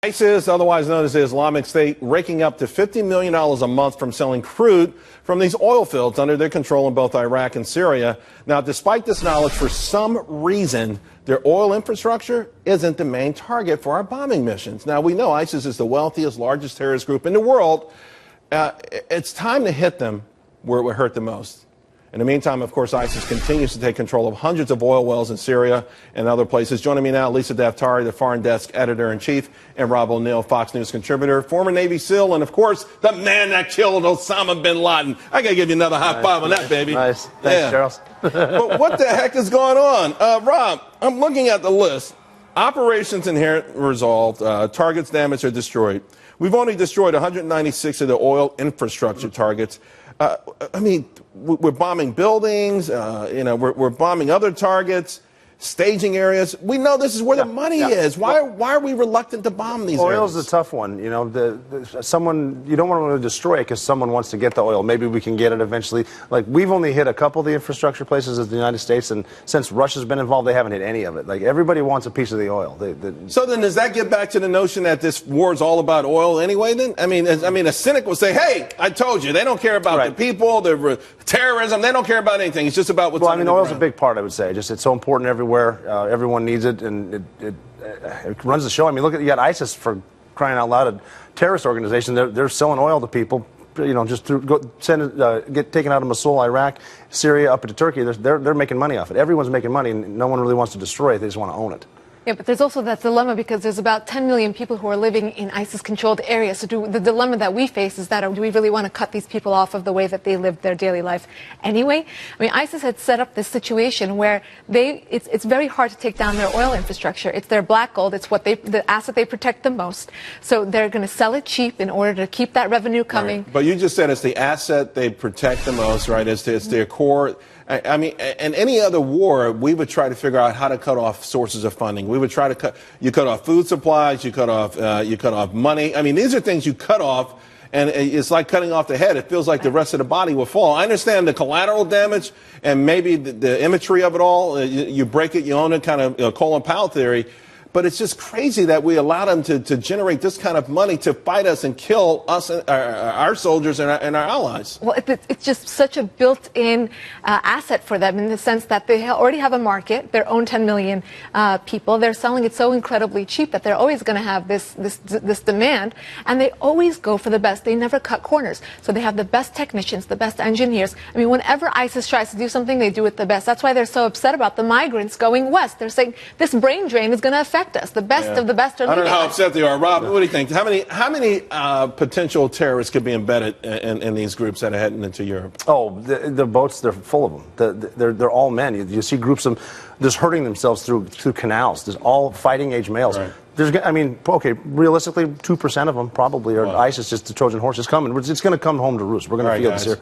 ISIS, otherwise known as the Islamic State, raking up to $50 million a month from selling crude from these oil fields under their control in both Iraq and Syria. Now, despite this knowledge, for some reason, their oil infrastructure isn't the main target for our bombing missions. Now, we know ISIS is the wealthiest, largest terrorist group in the world. It's time to hit them where it would hurt the most. In the meantime, of course, ISIS continues to take control of hundreds of oil wells in Syria and other places. Joining me now, Lisa Daftari, the Foreign Desk Editor-in-Chief, and Rob O'Neill, Fox News contributor, former Navy SEAL, and, of course, the man that killed Osama bin Laden. I got to give you another high five on that, baby. Nice. Thanks, Charles. But what the heck is going on? Rob, I'm looking at the list. Operations inherent resolved. Targets damaged or destroyed. We've only destroyed 196 of the oil infrastructure targets. I mean, we're bombing buildings, we're bombing other targets, staging areas. We know this is where the money is. Why are we reluctant to bomb these areas? Oil's a tough one. You know, someone, you don't want to destroy it because someone wants to get the oil. Maybe we can get it eventually. Like, we've only hit a couple of the infrastructure places of the United States, and since Russia's been involved, they haven't hit any of it. Like, everybody wants a piece of the oil. So then does that get back to the notion that this war is all about oil anyway then? I mean, a cynic will say, hey, I told you, they don't care about the people, the terrorism, they don't care about anything. It's just about what's on the oil's ground. a big part, I would say. Just it's so important everywhere. Everyone needs it, and it runs the show. I mean, look at, you got ISIS, for crying out loud, a terrorist organization. They're selling oil to people, just get taken out of Mosul, Iraq, Syria, up into Turkey. They're making money off it. Everyone's making money, and no one really wants to destroy it. They just want to own it. Yeah, but there's also that dilemma because there's about 10 million people who are living in ISIS-controlled areas. So the dilemma that we face is that do we really want to cut these people off of the way that they live their daily life anyway? I mean, ISIS had set up this situation where it's very hard to take down their oil infrastructure. It's their black gold. It's the asset they protect the most. So they're going to sell it cheap in order to keep that revenue coming. Right. But you just said it's the asset they protect the most, right? It's their core. I mean, in any other war, we would try to figure out how to cut off sources of funding. We would try to cut off food supplies, you cut off money. I mean, these are things you cut off, and it's like cutting off the head. It feels like the rest of the body will fall. I understand the collateral damage and maybe the imagery of it all. You break it, you own it, kind of Colin Powell theory. But it's just crazy that we allow them to generate this kind of money to fight us and kill us, our soldiers and our allies. Well, it's just such a built-in asset for them in the sense that they already have a market, their own 10 million people. They're selling it so incredibly cheap that they're always going to have this demand, and they always go for the best. They never cut corners. So they have the best technicians, the best engineers. I mean, whenever ISIS tries to do something, they do it the best. That's why they're so upset about the migrants going west. They're saying this brain drain is going to affect us. The best of the best are leaving. I don't know how upset they are. Rob, what do you think? How many potential terrorists could be embedded in these groups that are heading into Europe? Oh, the boats, they're full of them. They're all men. You see groups of them just hurting themselves through canals. There's all fighting age males. Right. Realistically, 2% of them probably are ISIS, just the Trojan horse is coming. It's going to come home to roost. We're going to feel this here.